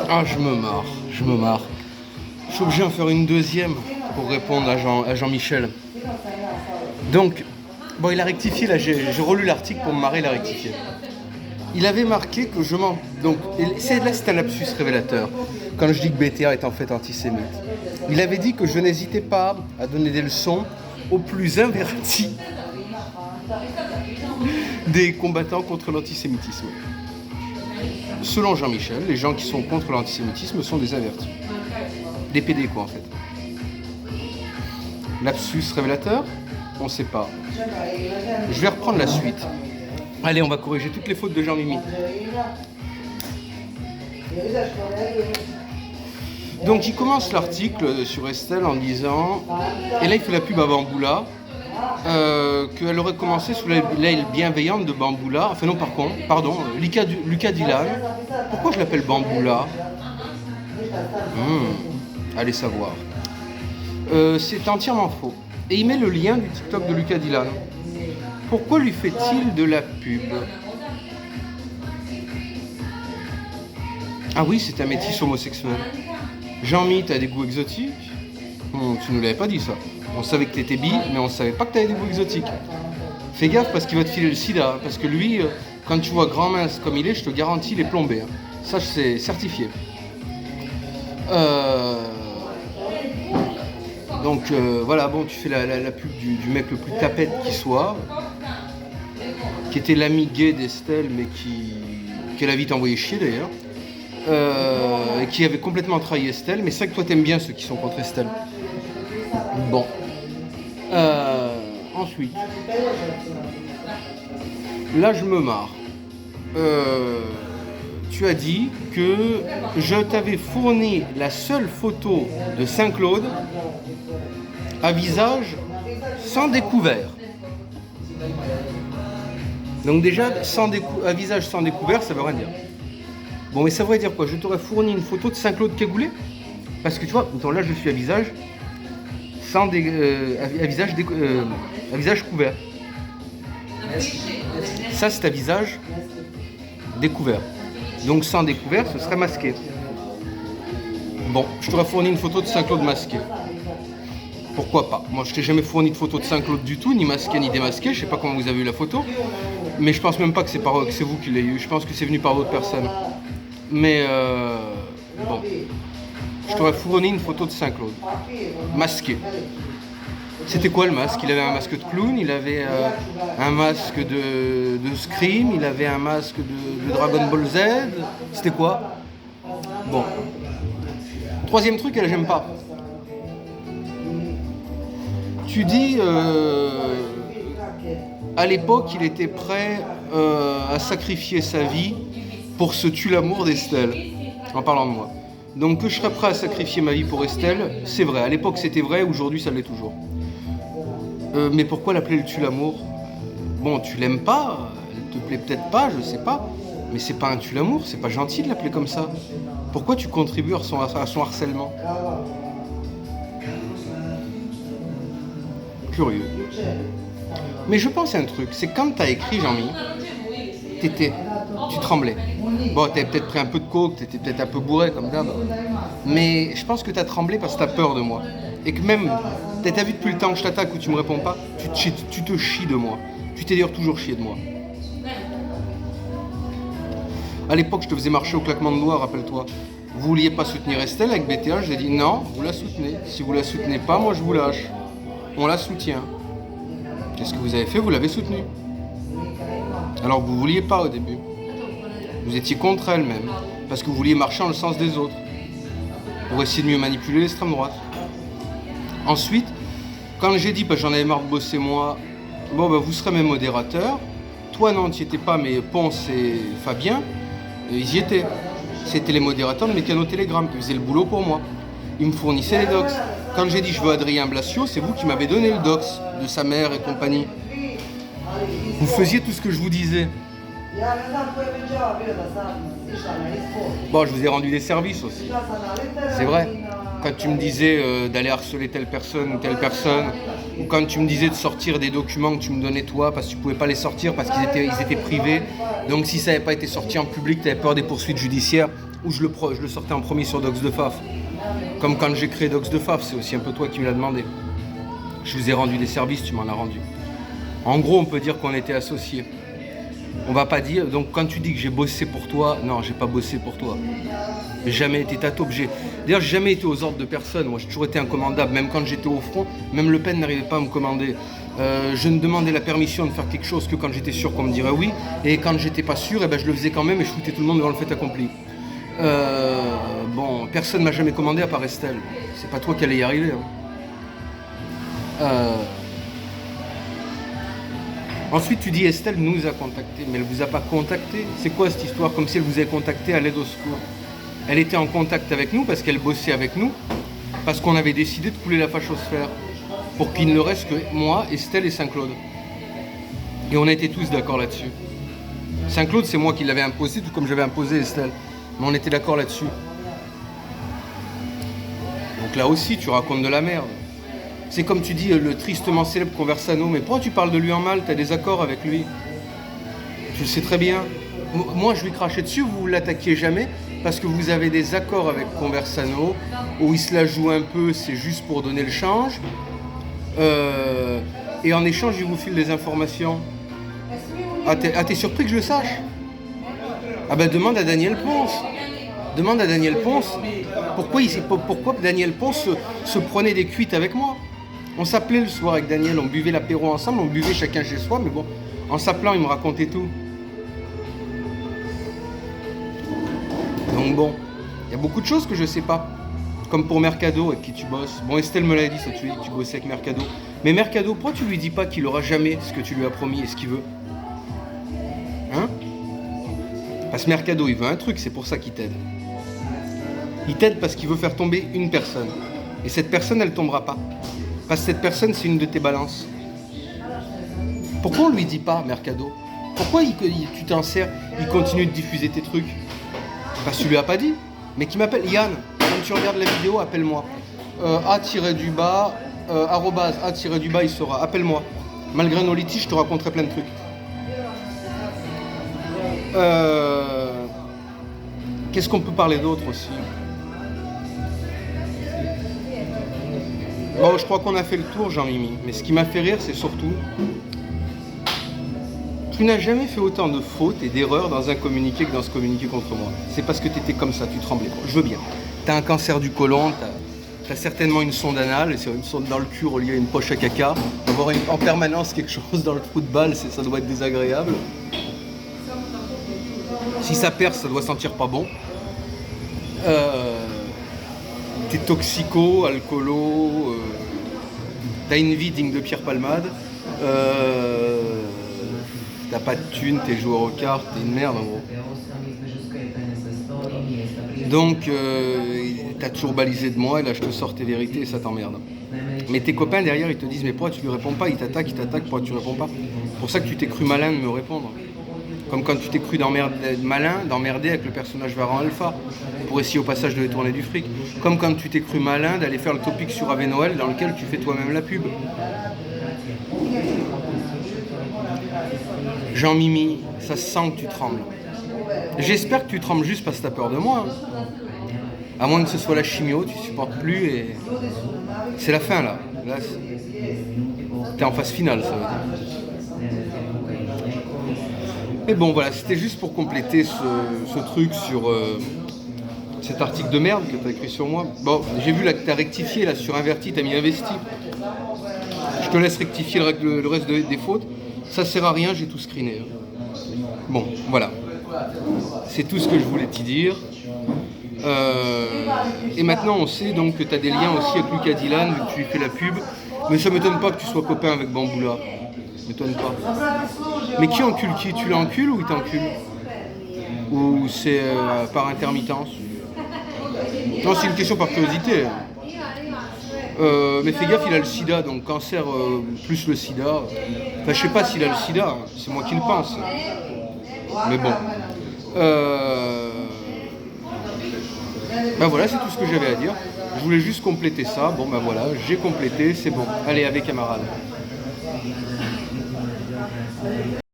Ah, je me marre, je me marre. Je suis obligé d'en faire une deuxième pour répondre à Jean-Michel. Donc, bon, il a rectifié, là, j'ai relu l'article pour me marrer, il a rectifié. Il avait marqué que je m'en... Donc, là, c'est un lapsus révélateur, quand je dis que BTA est en fait antisémite. Il avait dit que je n'hésitais pas à donner des leçons aux plus invertis des combattants contre l'antisémitisme. Selon Jean-Michel, les gens qui sont contre l'antisémitisme sont des avertis. Des PD, quoi, en fait. Lapsus révélateur? On ne sait pas. Je vais reprendre la suite. Allez, on va corriger toutes les fautes de Jean-Mimi. Donc, il commence l'article sur Estelle en disant... Et là, il fait la pub à Bamboula. Qu'elle aurait commencé sous l'aile bienveillante de Bamboula. Enfin non, pardon, Lucas Dylan. Pourquoi je l'appelle Bamboula? Allez savoir. C'est entièrement faux. Et il met le lien du TikTok de Lucas Dylan. Pourquoi lui fait-il de la pub? Ah oui, c'est un métis homosexuel. Jean-Mi, t'as des goûts exotiques? Tu nous l'avais pas dit ça. On savait que t'étais bi, mais on savait pas que t'avais des goûts exotiques. Fais gaffe parce qu'il va te filer le sida. Parce que lui, quand tu vois grand mince comme il est, je te garantis, il est plombé. Ça, c'est certifié. Donc voilà, bon, tu fais la pub du mec le plus tapette qui soit, qui était l'ami gay d'Estelle, mais qu'elle a vite envoyé chier d'ailleurs, et qui avait complètement trahi Estelle, mais c'est vrai que toi t'aimes bien ceux qui sont contre Estelle. Bon. Ensuite, là je me marre. Tu as dit que je t'avais fourni la seule photo de Saint-Claude à visage sans découvert. Donc déjà, à visage sans découvert, ça veut rien dire. Bon, mais ça veut dire quoi? Je t'aurais fourni une photo de Saint-Claude cagoulé? Parce que tu vois, là je suis à visage sans à visage couvert. Ça, c'est à visage découvert. Donc sans découvert, ce serait masqué. Bon, je t'aurais fourni une photo de Saint-Claude masqué. Pourquoi pas? Moi, je t'ai jamais fourni de photo de Saint-Claude du tout, ni masqué ni démasqué. Je sais pas comment vous avez eu la photo, mais je pense même pas que c'est vous qui l'avez eu. Je pense que c'est venu par d'autres personnes. Mais bon, je t'aurais fourni une photo de Saint-Claude masqué. C'était quoi le masque? Il avait un masque de clown, il avait un masque de Scream, il avait un masque de Dragon Ball Z. C'était quoi? Bon. Troisième truc, elle j'aime pas. Tu dis, à l'époque, il était prêt à sacrifier sa vie pour ce tue-l'amour d'Estelle, en parlant de moi. Donc que je serais prêt à sacrifier ma vie pour Estelle, c'est vrai. À l'époque, c'était vrai, aujourd'hui, ça l'est toujours. Mais pourquoi l'appeler le tue-l'amour? Bon, tu l'aimes pas, elle te plaît peut-être pas, je sais pas, mais c'est pas un tue-l'amour, c'est pas gentil de l'appeler comme ça. Pourquoi tu contribues à son harcèlement? Curieux. Mais je pense à un truc, c'est quand t'as écrit Jean-Mi, tu tremblais. Bon, t'avais peut-être pris un peu de coke, t'étais peut-être un peu bourré comme d'hab, mais je pense que t'as tremblé parce que t'as peur de moi. Et que même, t'as vu depuis le temps que je t'attaque ou tu me réponds pas, tu te chies de moi. Tu t'es d'ailleurs toujours chié de moi. À l'époque, je te faisais marcher au claquement de doigts, rappelle-toi. Vous vouliez pas soutenir Estelle avec BTA, j'ai dit non, vous la soutenez. Si vous la soutenez pas, moi je vous lâche. On la soutient. Qu'est-ce que vous avez fait? Vous l'avez soutenue. Alors vous vouliez pas au début. Vous étiez contre elle même. Parce que vous vouliez marcher dans le sens des autres. Pour essayer de mieux manipuler l'extrême droite. Ensuite, quand j'ai dit, bah, j'en avais marre de bosser moi, bon bah vous serez mes modérateurs. Toi non, tu n'y étais pas, mais Ponce et Fabien, ils y étaient. C'était les modérateurs de mes canaux Telegram qui faisaient le boulot pour moi. Ils me fournissaient les docs. Quand j'ai dit je veux Adrien Blasio, c'est vous qui m'avez donné le docs de sa mère et compagnie. Vous faisiez tout ce que je vous disais. Bon, je vous ai rendu des services aussi. C'est vrai. quand tu me disais d'aller harceler telle personne ou telle personne, ou quand tu me disais de sortir des documents que tu me donnais toi, parce que tu pouvais pas les sortir parce qu'ils étaient privés. Donc si ça n'avait pas été sorti en public, tu avais peur des poursuites judiciaires, ou je le sortais en premier sur Docs de Faf. Comme quand j'ai créé Docs de Faf, c'est aussi un peu toi qui me l'as demandé. Je vous ai rendu des services, tu m'en as rendu. En gros, on peut dire qu'on était associés. On va pas dire, donc quand tu dis que j'ai bossé pour toi, non, j'ai pas bossé pour toi. J'ai jamais été ta taupe. D'ailleurs, j'ai jamais été aux ordres de personne. Moi, j'ai toujours été incommandable. Même quand j'étais au front, même Le Pen n'arrivait pas à me commander. Je ne demandais la permission de faire quelque chose que quand j'étais sûr qu'on me dirait oui. Et quand j'étais pas sûr, eh ben, je le faisais quand même et je foutais tout le monde devant le fait accompli. Bon, personne m'a jamais commandé à part Estelle. C'est pas toi qui allais y arriver. Hein. Ensuite, tu dis Estelle nous a contacté, mais elle vous a pas contacté. C'est quoi cette histoire? Comme si elle vous avait contacté à l'aide au secours. Elle était en contact avec nous parce qu'elle bossait avec nous, parce qu'on avait décidé de couler la fachosphère pour qu'il ne reste que moi, Estelle et Saint-Claude. Et on était tous d'accord là-dessus. Saint-Claude, c'est moi qui l'avais imposé, tout comme j'avais imposé Estelle. Mais on était d'accord là-dessus. Donc là aussi, tu racontes de la merde. C'est comme tu dis, le tristement célèbre Conversano, mais pourquoi tu parles de lui en mal? Tu as des accords avec lui. Tu le sais très bien. Moi, je lui crachais dessus, vous ne l'attaquiez jamais, parce que vous avez des accords avec Conversano, où il se la joue un peu, c'est juste pour donner le change. Et en échange, il vous file des informations. Ah, t'es surpris que je le sache? Ah ben, demande à Daniel Ponce. Demande à Daniel Ponce pourquoi Daniel Ponce se prenait des cuites avec moi. On s'appelait le soir avec Daniel, on buvait l'apéro ensemble, on buvait chacun chez soi, mais bon, en s'appelant, il me racontait tout. Donc bon, il y a beaucoup de choses que je sais pas. Comme pour Mercado avec qui tu bosses. Bon, Estelle me l'a dit, ça tu dis que tu bossais avec Mercado. Mais Mercado, pourquoi tu lui dis pas qu'il aura jamais ce que tu lui as promis et ce qu'il veut? Hein? Parce que Mercado, il veut un truc, c'est pour ça qu'il t'aide. Il t'aide parce qu'il veut faire tomber une personne. Et cette personne, elle tombera pas. Parce que cette personne, c'est une de tes balances. Pourquoi on lui dit pas, Mercado? Pourquoi tu t'en sers, il continue de diffuser tes trucs? Parce que tu lui as pas dit. Mais qui m'appelle Yann, quand tu regardes la vidéo, appelle-moi. A-du-bas, @A-du-bas, il sera. Appelle-moi. Malgré nos litiges, je te raconterai plein de trucs. Qu'est-ce qu'on peut parler d'autre aussi? Bon, je crois qu'on a fait le tour, Jean-Mimi. Mais ce qui m'a fait rire, c'est surtout... Tu n'as jamais fait autant de fautes et d'erreurs dans un communiqué que dans ce communiqué contre moi. C'est parce que tu étais comme ça, tu tremblais. Je veux bien. Tu as un cancer du côlon, tu as certainement une sonde anale, et c'est une sonde dans le cul reliée à une poche à caca. Avoir en permanence quelque chose dans le trou de balle, ça doit être désagréable. Si ça perce, ça doit sentir pas bon. T'es toxico, alcoolo, t'as une vie digne de Pierre Palmade, t'as pas de thunes, t'es joueur aux cartes, t'es une merde en gros. Donc t'as toujours balisé de moi et là je te sors tes vérités et ça t'emmerde. Mais tes copains derrière ils te disent mais pourquoi tu lui réponds pas? Ils t'attaquent, pourquoi tu réponds pas? C'est pour ça que tu t'es cru malin de me répondre. Comme quand tu t'es cru d'emmerder avec le personnage Varan Alpha, pour essayer au passage de détourner du fric. Comme quand tu t'es cru malin d'aller faire le topic sur Ave Noël dans lequel tu fais toi-même la pub. Jean-Mimi, ça se sent que tu trembles. J'espère que tu trembles juste parce que tu as peur de moi. Hein. À moins que ce soit la chimio, tu supportes plus et... C'est la fin là. Là t'es en phase finale, ça veut dire. Mais bon, voilà, c'était juste pour compléter ce truc sur cet article de merde que tu as écrit sur moi. Bon, j'ai vu là que tu as rectifié, là, sur Inverti, tu as mis investi. Je te laisse rectifier le reste des fautes. Ça sert à rien, j'ai tout screené. Bon, voilà. C'est tout ce que je voulais te dire. Et maintenant, on sait donc que tu as des liens aussi avec Lucas Dylan, vu que tu lui fais la pub. Mais ça m'étonne pas que tu sois copain avec Bamboula. M'étonne pas. Mais qui encule qui? Tu l'encules ou il t'encule? Ou c'est par intermittence? Non, c'est une question par curiosité. Mais fais gaffe, il a le sida, donc cancer plus le sida. Enfin, je sais pas s'il a le sida, hein. C'est moi qui le pense. Mais bon. Ben voilà, c'est tout ce que j'avais à dire. Je voulais juste compléter ça. Bon ben voilà, j'ai complété, c'est bon. Allez, avec camarades.